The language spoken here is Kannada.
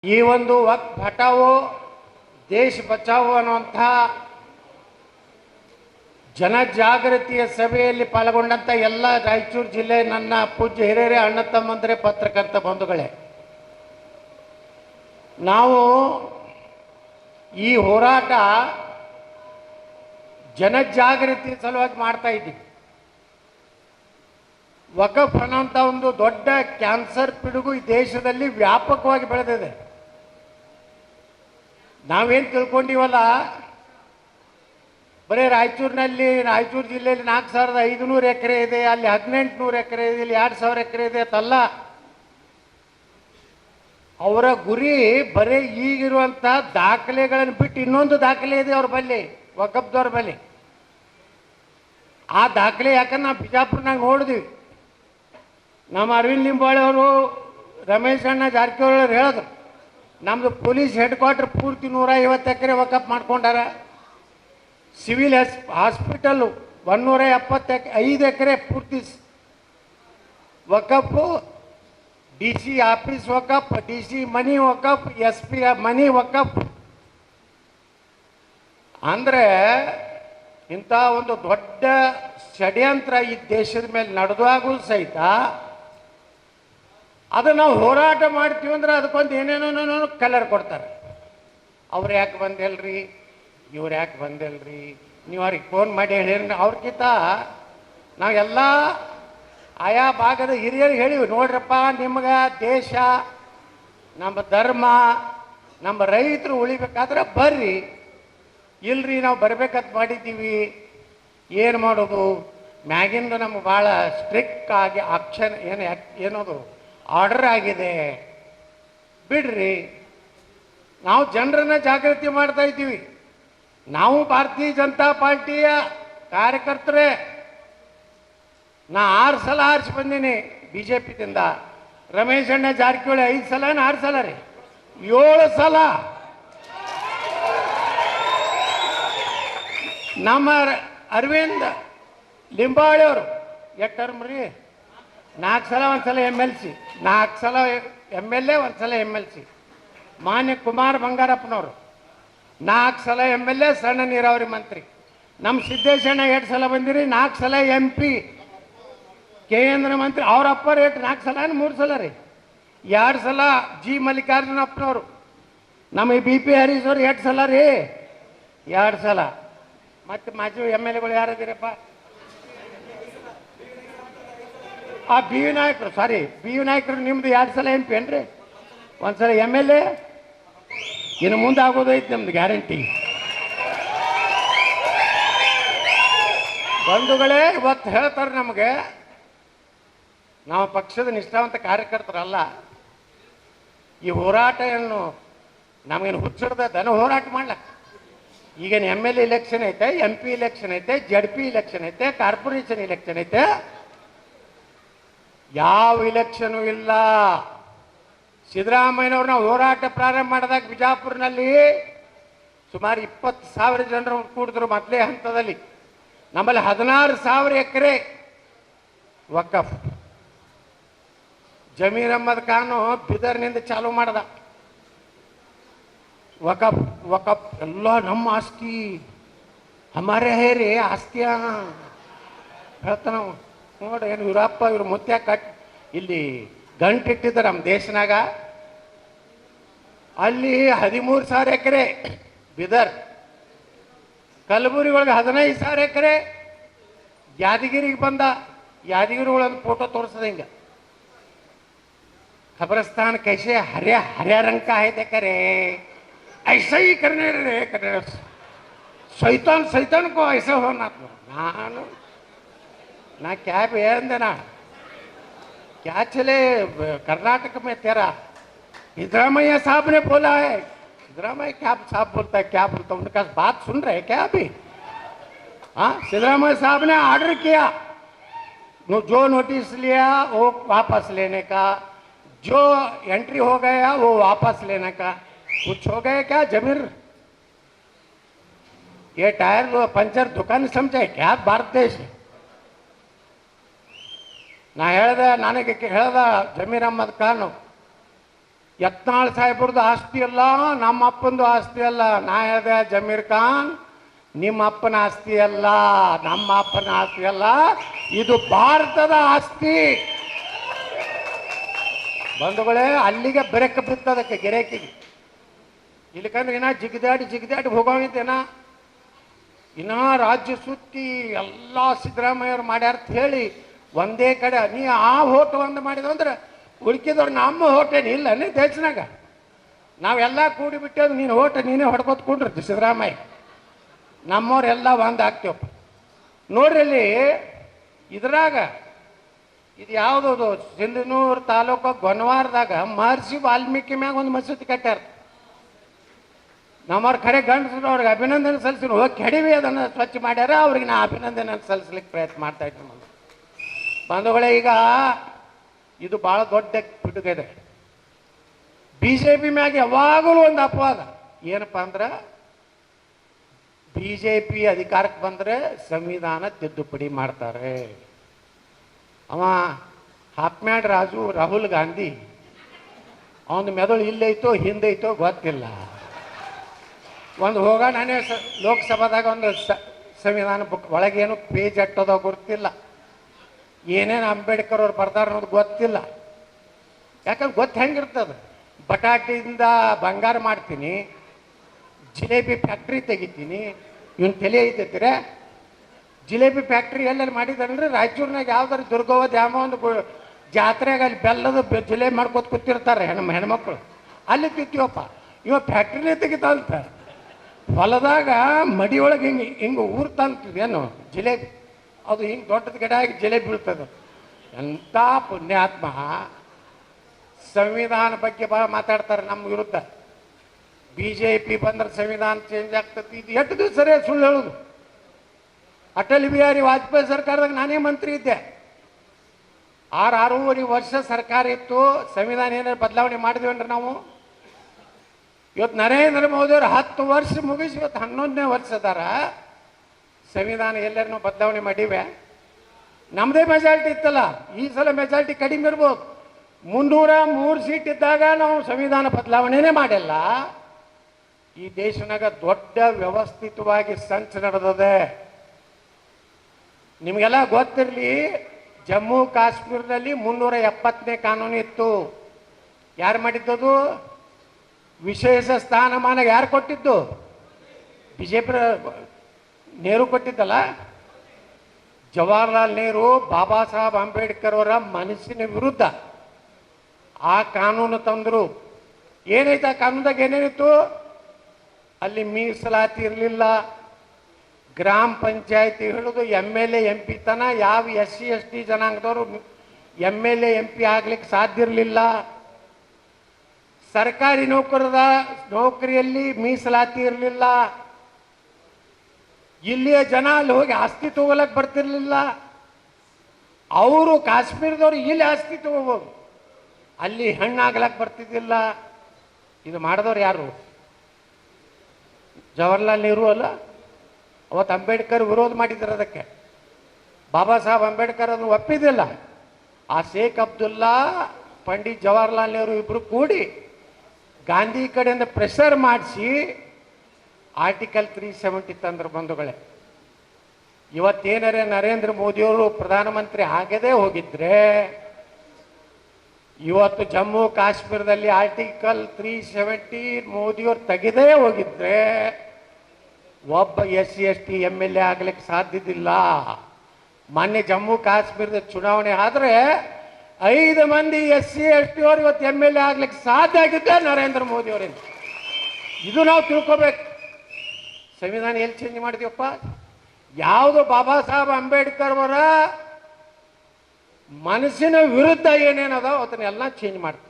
ಈ ಒಂದು ವಕ್ಫ್ ಹಟಾವೋ ದೇಶ ಬಚಾವೋ ಅನ್ನುವಂಥ ಜನಜಾಗೃತಿಯ ಸಭೆಯಲ್ಲಿ ಪಾಲ್ಗೊಂಡಂಥ ಎಲ್ಲ ರಾಯಚೂರು ಜಿಲ್ಲೆ ನನ್ನ ಪೂಜ್ಯ ಹಿರಿಯರೇ, ಅಣ್ಣ ತಮ್ಮಂದರೆ, ಪತ್ರಕರ್ತ ಬಂಧುಗಳೇ, ನಾವು ಈ ಹೋರಾಟ ಜನಜಾಗೃತಿ ಸಲುವಾಗಿ ಮಾಡ್ತಾ ಇದ್ದೀವಿ. ವಕಫ್ ಅನ್ನೋಂಥ ಒಂದು ದೊಡ್ಡ ಕ್ಯಾನ್ಸರ್ ಪಿಡುಗು ಈ ದೇಶದಲ್ಲಿ ವ್ಯಾಪಕವಾಗಿ ಬೆಳೆದಿದೆ. ನಾವೇನು ತಿಳ್ಕೊಂಡಿವಲ್ಲ, ಬರೀ ರಾಯಚೂರು ಜಿಲ್ಲೆಯಲ್ಲಿ 4500 ಎಕರೆ ಇದೆ, ಅಲ್ಲಿ 1800 ಎಕರೆ ಇದೆ, ಇಲ್ಲಿ 2000 ಎಕರೆ ಇದೆ ಅಂತಲ್ಲ. ಅವರ ಗುರಿ ಬರೀ ಈಗಿರುವಂಥ ದಾಖಲೆಗಳನ್ನು ಬಿಟ್ಟು ಇನ್ನೊಂದು ದಾಖಲೆ ಇದೆ ಅವ್ರ ಬಳಿ, ವಕಫ್ದವ್ರ ಬಳಿ. ಆ ದಾಖಲೆ ಯಾಕಂದ್ರೆ ನಾವು ಬಿಜಾಪುರನಾಗ ನೋಡಿದ್ವಿ. ನಮ್ಮ ಅರವಿಂದ್ ಲಿಂಬಾವಳಿ ಅವರು, ರಮೇಶ್ ಅಣ್ಣ ಜಾರಕಿಹೊಳಿ ಅವರು ಹೇಳಿದ್ರು, ನಮ್ಮದು ಪೊಲೀಸ್ ಹೆಡ್ ಕ್ವಾರ್ಟರ್ ಪೂರ್ತಿ 150 ಎಕರೆ ವಕಫ್ ಮಾಡ್ಕೊಂಡಾರ. ಸಿವಿಲ್ ಹಾಸ್ಪಿಟಲ್ಲು 175 ಎಕರೆ ಪೂರ್ತಿ Waqf, DC office Waqf, DC ಮನಿ ವಕಫ್, SP ಮನಿ ವಕಫ್. ಅಂದರೆ ಇಂಥ ಒಂದು ದೊಡ್ಡ ಷಡ್ಯಂತ್ರ ಈ ದೇಶದ ಮೇಲೆ ನಡೆದಾಗೂ ಸಹಿತ ಅದು ನಾವು ಹೋರಾಟ ಮಾಡ್ತೀವಿ ಅಂದ್ರೆ ಅದಕ್ಕೊಂದು ಏನೇನೋ ಕಲರ್ ಕೊಡ್ತಾರೆ. ಅವ್ರು ಯಾಕೆ ಬಂದಿಲ್ರಿ, ಇವ್ರು ಯಾಕೆ ಬಂದಿಲ್ರಿ, ನೀವು ಅವ್ರಿಗೆ ಫೋನ್ ಮಾಡಿ ಹೇಳಿರಿ. ಅವ್ರಿಗಿಂತ ನಾವೆಲ್ಲ ಆಯಾ ಭಾಗದ ಹಿರಿಯರಿಗೆ ಹೇಳಿವಿ, ನೋಡ್ರಪ್ಪ, ನಿಮ್ಗೆ ದೇಶ, ನಮ್ಮ ಧರ್ಮ, ನಮ್ಮ ರೈತರು ಉಳಿಬೇಕಾದ್ರೆ ಬರ್ರಿ. ಇಲ್ರಿ, ನಾವು ಬರ್ಬೇಕಂತ ಮಾಡಿದ್ದೀವಿ, ಏನು ಮಾಡೋದು, ಮ್ಯಾಗಿಂದು ನಮ್ಗೆ ಭಾಳ ಸ್ಟ್ರಿಕ್ಟ್ ಆಗಿ ಆಕ್ಷನ್ ಏನದು ಆರ್ಡರ್ ಆಗಿದೆ, ಬಿಡ್ರಿ. ನಾವು ಜನರನ್ನ ಜಾಗೃತಿ ಮಾಡ್ತಾ ಇದ್ದೀವಿ. ನಾವು ಭಾರತೀಯ ಜನತಾ ಪಾರ್ಟಿಯ ಕಾರ್ಯಕರ್ತರೇ. ನಾ 6 ಸಲ ಆರಿಸಿ ಬಂದೀನಿ BJPದಿಂದ. ರಮೇಶ್ ಅಣ್ಣ ಜಾರಕಿಹೊಳಿ 5 ಸಲ 6 ಸಲ ರೀ, 7 ಸಲ. ನಮ್ಮ ಅರವಿಂದ್ ಲಿಂಬಾವಳಿ ಅವರು ಎಷ್ಟು ಟರ್ಮ್ ರೀ? 4 ಸಲ, 1 ಸಲ MLC, 4 ಸಲ MLA, 1 ಸಲ MLC. ಮಾನ್ಯ ಕುಮಾರ್ ಬಂಗಾರಪ್ಪನವರು 4 ಸಲ MLA, ಸಣ್ಣ ನೀರಾವರಿ ಮಂತ್ರಿ. ನಮ್ಮ ಸಿದ್ದೇಶಣ್ಣ 2 ಸಲ ಬಂದಿರಿ, 4 ಸಲ MP, ಕೇಂದ್ರ ಮಂತ್ರಿ. ಅವ್ರ ಅಪ್ಪ ರೇಟ್ 4 ಸಲ 3 ಸಲ ರೀ, 2 ಸಲ G ಮಲ್ಲಿಕಾರ್ಜುನಪ್ಪನವರು. ನಮ್ಮ BP ಹರೀಶ್ ಅವರು 2 ಸಲ ರೀ, 2 ಸಲ. ಮತ್ತು ಮಾಜಿ MLAಗಳು ಯಾರಿದ್ದೀರಪ್ಪ? ಆ BU ನಾಯಕರು ನಿಮ್ದು 2 ಸಲ MP ಏನ್ರಿ, 1 ಸಲ MLA. ಇನ್ನು ಮುಂದೆ ಆಗೋದೈತಿ ನಮ್ದು ಗ್ಯಾರಂಟಿ. ಬಂಧುಗಳೇ, ಇವತ್ತು ಹೇಳ್ತಾರೆ ನಮಗೆ, ನಾವು ಪಕ್ಷದ ನಿಷ್ಠಾವಂತ ಕಾರ್ಯಕರ್ತರಲ್ಲ. ಈ ಹೋರಾಟವನ್ನು ನಮಗೇನು ಹುಚ್ಚಿಡ್ದ ದನ ಹೋರಾಟ ಮಾಡ್ಲಕ್ಕ. ಈಗೇನು MLA ಇಲೆಕ್ಷನ್ ಐತೆ, MP ಇಲೆಕ್ಷನ್ ಐತೆ, ZP ಇಲೆಕ್ಷನ್ ಐತೆ, ಕಾರ್ಪೊರೇಷನ್ ಇಲೆಕ್ಷನ್ ಐತೆ, ಯಾವ ಇಲೆಕ್ಷನು ಇಲ್ಲ. ಸಿದ್ದರಾಮಯ್ಯನವ್ರನ್ನ ಹೋರಾಟ ಪ್ರಾರಂಭ ಮಾಡಿದಾಗ ಬಿಜಾಪುರ್ನಲ್ಲಿ ಸುಮಾರು 20,000 ಜನರು ಕೂಡಿದ್ರು ಮೊದಲೇ ಹಂತದಲ್ಲಿ. ನಮ್ಮಲ್ಲಿ 16,000 ಎಕರೆ ವಕಫ್. ಜಮೀರ್ ಅಹ್ಮದ್ ಖಾನು ಬಿದರ್ನಿಂದ ಚಾಲೂ ಮಾಡ್ದ. ವಕಫ್ ಎಲ್ಲ ನಮ್ಮ ಆಸ್ತಿ, ಹಮಾರೇ ಹೇ ರೇ ಆಸ್ತಿಯ ಹೇಳ್ತಾನ. ನೋಡಿ, ಏನು ಇವರಪ್ಪ ಇವ್ರು ಮುತ್ಯ ಇಲ್ಲಿ ಗಂಟಿಟ್ಟಿದ್ದಾರೆ ನಮ್ಮ ದೇಶನಾಗ. ಅಲ್ಲಿ 13,000 ಎಕರೆ ಬಿದರ್, ಕಲಬುರಗಿ ಒಳಗೆ 15,000 ಎಕರೆ. ಯಾದಗಿರಿಗೆ ಬಂದ, ಯಾದಗಿರಿ ಒಳಗೆ ಫೋಟೋ ತೋರಿಸದ ಹಿಂಗೆ, खबरस्तान कैसे हरे रंग का है करे, ऐसा ही करने शैतान को ऐसे होना. ना क्या बेंदना क्या चले कर्नाटक में तेरा सिद्धरामैया साहब ने बोला है. सिद्धरामैया क्या साहब बोलता है, क्या बोलता है, उनका बात सुन रहे हैं क्या अभी? हाँ, सिद्धरामैया साहब ने ऑर्डर किया, जो नोटिस लिया वो वापस लेने का, जो एंट्री हो गया वो वापस लेने का. कुछ हो गया क्या जमीर? ये टायर पंचर दुकान समझे क्या भारत देश? ನಾ ಹೇಳ್ದೆ, ನನಗೆ ಹೇಳ್ದ ಜಮೀರ್ ಅಹ್ಮದ್ ಖಾನ್, ಯತ್ನಾಳ್ ಸಾಹೇಬ್ರದ್ದು ಆಸ್ತಿ ಅಲ್ಲ, ನಮ್ಮ ಅಪ್ಪಂದು ಆಸ್ತಿ ಅಲ್ಲ. ನಾ ಹೇಳಿದೆ ಜಮೀರ್ ಖಾನ್, ನಿಮ್ಮ ಅಪ್ಪನ ಆಸ್ತಿ ಅಲ್ಲ, ನಮ್ಮ ಅಪ್ಪನ ಆಸ್ತಿ ಅಲ್ಲ, ಇದು ಭಾರತದ ಆಸ್ತಿ. ಬಂಧುಗಳೇ, ಅಲ್ಲಿಗೆ ಬೆರಕ ಬಿತ್ತದಕ್ಕೆ ಗಿರೇಕಿಗೆ. ಇಲ್ಲಿಕಂದ್ರೆ ಇನ್ನ ಜಿಗಿದಾಡಿ ಹೋಗೋವಿದ್ದೇನ. ಇನ್ನ ರಾಜ್ಯ ಸುತ್ತಿ ಎಲ್ಲ ಸಿದ್ದರಾಮಯ್ಯವ್ರು ಮಾಡ್ಯಾರ ಅಂತ ಹೇಳಿ ಒಂದೇ ಕಡೆ ನೀ ಆ ಹೋಟ ಒಂದು ಮಾಡಿದ ಅಂದ್ರೆ ಉಳ್ಕಿದವ್ರು ನಮ್ಮ ಹೋಟೇನು ಇಲ್ಲ ನೀ ದೇಶನಾಗ. ನಾವೆಲ್ಲ ಕೂಡಿ ಬಿಟ್ಟೇದು, ನೀನು ಹೋಟ ನೀನೇ ಹೊಡ್ಕೋತ ಕೂಡ್ರಿ ಸಿದ್ದರಾಮಯ್ಯ. ನಮ್ಮವ್ರೆಲ್ಲ ಒಂದು ಆಗ್ತೇವಪ್ಪ. ನೋಡ್ರಿ ಅಲ್ಲಿ ಇದ್ರಾಗ ಇದು ಯಾವುದದು ಸಿಂಧನೂರು ತಾಲೂಕು ಗೊನವಾರದಾಗ ಮಹರ್ಷಿ ವಾಲ್ಮೀಕಿ ಮ್ಯಾಗ ಒಂದು ಮಸೂತಿ ಕಟ್ಟ್ಯಾರ. ನಮ್ಮವ್ರ ಖರೆ ಗಂಡಸರು ಅವ್ರಿಗೆ ಅಭಿನಂದನೆ ಸಲ್ಲಿಸಿದ್ರು. ಹೋಗಿ ಕೆಡವಿ ಅದನ್ನು ಸ್ವಚ್ಛ ಮಾಡ್ಯಾರ. ಅವ್ರಿಗೆ ನಾ ಅಭಿನಂದನೆ ಸಲ್ಲಿಸ್ಲಿಕ್ಕೆ ಪ್ರಯತ್ನ ಮಾಡ್ತಾ ಇದ್ದೀನಿ. ಬಂಧುಗಳೇ, ಈಗ ಇದು ಭಾಳ ದೊಡ್ಡ ಪಿಡುಗಿದೆ. BJP ಮ್ಯಾಗ ಯಾವಾಗಲೂ ಒಂದು ಅಪವಾದ ಏನಪ್ಪ ಅಂದ್ರೆ, BJP ಅಧಿಕಾರಕ್ಕೆ ಬಂದರೆ ಸಂವಿಧಾನ ತಿದ್ದುಪಡಿ ಮಾಡ್ತಾರೆ. ಅವ ಹಾಪ್ಮ್ಯಾಡ್ ರಾಹುಲ್ ಗಾಂಧಿ ಅವನ ಮೆದುಳು ಇಲ್ಲೈತೋ ಹಿಂದೈತೋ ಗೊತ್ತಿಲ್ಲ. ಒಂದು ಹೋಗ ನಾನೇ ಲೋಕಸಭಾದಾಗ ಒಂದು ಸಂವಿಧಾನ ಬುಕ್ ಒಳಗೇನು ಪೇಜ್ ಅಟ್ಟೋದೋ ಗೊತ್ತಿಲ್ಲ, ಏನೇನು ಅಂಬೇಡ್ಕರ್ ಅವ್ರು ಬರ್ದಾರ ಅನ್ನೋದು ಗೊತ್ತಿಲ್ಲ. ಯಾಕಂದ್ರೆ ಗೊತ್ತು ಹೆಂಗಿರ್ತದೆ, ಬಟಾಟಿಯಿಂದ ಬಂಗಾರ ಮಾಡ್ತೀನಿ, ಜಿಲೇಬಿ ಫ್ಯಾಕ್ಟ್ರಿ ತೆಗಿತೀನಿ, ಇವನು ತಲೆ ಐತೈತಿರೆ. ಜಿಲೇಬಿ ಫ್ಯಾಕ್ಟ್ರಿ ಎಲ್ಲೆಲ್ಲಿ ಮಾಡಿದಾರಲ್ರಿ, ರಾಯಚೂರಿನಾಗ ಯಾವ್ದಾರು ದುರ್ಗವ ದ್ಯಾಮ ಒಂದು ಜಾತ್ರೆಗೆ ಅಲ್ಲಿ ಬೆಲ್ಲದ ಜಿಲೇಬಿ ಮಾಡ್ಕೊತ ಕೂತಿರ್ತಾರೆ ಹೆಣ್ಮಕ್ಳು, ಅಲ್ಲಿ ತಿಂತೀವಪ್ಪ. ಇವ ಫ್ಯಾಕ್ಟ್ರಿನೇ ತೆಗಿತಾಂತ. ಹೊಲದಾಗ ಮಡಿ ಒಳಗೆ ಹಿಂಗೆ ಊರ್ತಂತದೇನು ಜಿಲೇಬಿ, ಅದು ಹಿಂಗೆ ದೊಡ್ಡದ ಗಿಡ ಆಗಿ ಜಿಲೇಬಿ ಬೀಳ್ತದೆ. ಎಂಥ ಪುಣ್ಯಾತ್ಮ ಸಂವಿಧಾನ ಬಗ್ಗೆ ಭಾಳ ಮಾತಾಡ್ತಾರೆ ನಮ್ಮ ವಿರುದ್ಧ. BJP ಬಂದ್ರೆ ಸಂವಿಧಾನ ಚೇಂಜ್ ಆಗ್ತದೆ. ಇದು ಎಷ್ಟು ದಿವಸ ಸರಿ ಸುಳ್ಳು ಹೇಳೋದು. ಅಟಲ್ ಬಿಹಾರಿ ವಾಜಪೇಯಿ ಸರ್ಕಾರದಾಗ ನಾನೇ ಮಂತ್ರಿ ಇದ್ದೆ. 6.5 ವರ್ಷ ಸರ್ಕಾರ ಇತ್ತು. ಸಂವಿಧಾನ ಏನಾದ್ರು ಬದಲಾವಣೆ ಮಾಡಿದ್ವೇನ್ರಿ ನಾವು? ಇವತ್ತು ನರೇಂದ್ರ ಮೋದಿಯವರು 10 ವರ್ಷ ಮುಗಿಸಿ ಇವತ್ತು 11ನೇ ವರ್ಷ ಅದಾರ. ಸಂವಿಧಾನ ಎಲ್ಲರೂ ಬದಲಾವಣೆ ಮಾಡಿವೆ. ನಮ್ಮದೇ ಮೆಜಾರಿಟಿ ಇತ್ತಲ್ಲ, ಈ ಸಲ ಮೆಜಾರಿಟಿ ಕಡಿಮೆ ಇರ್ಬೋದು. 303 ಸೀಟ್ ಇದ್ದಾಗ ನಾವು ಸಂವಿಧಾನ ಬದಲಾವಣೆನೇ ಮಾಡಿಲ್ಲ. ಈ ದೇಶನಾಗ ದೊಡ್ಡ ವ್ಯವಸ್ಥಿತವಾಗಿ ಸಂಚು ನಡೆದಿದೆ. ನಿಮಗೆಲ್ಲ ಗೊತ್ತಿರಲಿ, ಜಮ್ಮು ಕಾಶ್ಮೀರದಲ್ಲಿ 370ನೇ ಕಾನೂನು ಇತ್ತು. ಯಾರು ಮಾಡಿದ್ದದು? ವಿಶೇಷ ಸ್ಥಾನಮಾನ ಯಾರು ಕೊಟ್ಟಿದ್ದು? BJP ನೆಹರು ಕೊಟ್ಟಿದ್ದಲ್ಲ. ಜವಾಹರ್ಲಾಲ್ ನೆಹರು ಬಾಬಾ ಸಾಹೇಬ್ ಅಂಬೇಡ್ಕರ್ ಅವರ ಮನಸ್ಸಿನ ವಿರುದ್ಧ ಆ ಕಾನೂನು ತಂದರು. ಏನೈತೆ ಆ ಕಾನೂನದಾಗ? ಏನೇನಿತ್ತು ಅಲ್ಲಿ? ಮೀಸಲಾತಿ ಇರಲಿಲ್ಲ. ಗ್ರಾಮ ಪಂಚಾಯತಿ ಹಿಡಿದು MLA MP ತನ ಯಾವ SC ST ಜನಾಂಗದವರು MLA MP ಆಗ್ಲಿಕ್ಕೆ ಸಾಧ್ಯ ಇರಲಿಲ್ಲ. ಸರ್ಕಾರಿ ನೌಕರಿಯಲ್ಲಿ ಮೀಸಲಾತಿ ಇರಲಿಲ್ಲ. ಇಲ್ಲಿಯ ಜನ ಅಲ್ಲಿ ಹೋಗಿ ಆಸ್ತಿ ತಗೋಲಕ್ಕೆ ಬರ್ತಿರ್ಲಿಲ್ಲ. ಅವರು ಕಾಶ್ಮೀರದವರು ಇಲ್ಲಿ ಆಸ್ತಿ ತಗೋಬೋದು, ಅಲ್ಲಿ ಹೆಣ್ಣಾಗ್ಲಕ್ಕೆ ಬರ್ತಿದ್ದಿಲ್ಲ. ಇದು ಮಾಡಿದವ್ರು ಯಾರು? ಜವಾಹರ್ಲಾಲ್ ನೆಹರು ಅಲ್ಲ. ಅವತ್ತು ಅಂಬೇಡ್ಕರ್ ವಿರೋಧ ಮಾಡಿದ್ರು ಅದಕ್ಕೆ. ಬಾಬಾ ಸಾಹೇಬ್ ಅಂಬೇಡ್ಕರ್ ಅದನ್ನು ಒಪ್ಪಿದ್ದಿಲ್ಲ. ಆ ಶೇಖ್ ಅಬ್ದುಲ್ಲಾ, ಪಂಡಿತ್ ಜವಾಹರ್ಲಾಲ್ ನೆಹರು ಇಬ್ಬರು ಕೂಡಿ ಗಾಂಧಿ ಕಡೆಯಿಂದ ಪ್ರೆಷರ್ ಮಾಡಿಸಿ ಆರ್ಟಿಕಲ್ 370 ತಂದ್ರ ಬಂಧುಗಳೇ. ಇವತ್ತೇನಾರೇ ನರೇಂದ್ರ ಮೋದಿಯವರು ಪ್ರಧಾನಮಂತ್ರಿ ಆಗದೇ ಹೋಗಿದ್ರೆ, ಇವತ್ತು ಜಮ್ಮು ಕಾಶ್ಮೀರದಲ್ಲಿ ಆರ್ಟಿಕಲ್ 370 ಮೋದಿಯವರು ತೆಗೆದೇ ಹೋಗಿದ್ರೆ ಒಬ್ಬ SC ST MLA ಆಗ್ಲಿಕ್ಕೆ ಸಾಧ್ಯದಿಲ್ಲ. ಮೊನ್ನೆ ಜಮ್ಮು ಕಾಶ್ಮೀರದ ಚುನಾವಣೆ ಆದರೆ 5 ಮಂದಿ SC ST ಅವರು ಇವತ್ತು MLA ಆಗ್ಲಿಕ್ಕೆ ಸಾಧ್ಯ ಆಗಿದ್ದೆ ನರೇಂದ್ರ ಮೋದಿ ಅವರಿಂದ. ಇದು ನಾವು ತಿಳ್ಕೋಬೇಕು. ಸಂವಿಧಾನ ಎಲ್ಲಿ ಚೇಂಜ್ ಮಾಡಿದೀವಪ್ಪ? ಯಾವುದು ಬಾಬಾ ಸಾಹೇಬ್ ಅಂಬೇಡ್ಕರ್ ಅವರ ಮನಸ್ಸಿನ ವಿರುದ್ಧ ಏನೇನದ ಅದನ್ನೆಲ್ಲ ಚೇಂಜ್ ಮಾಡ್ತೀವಿ.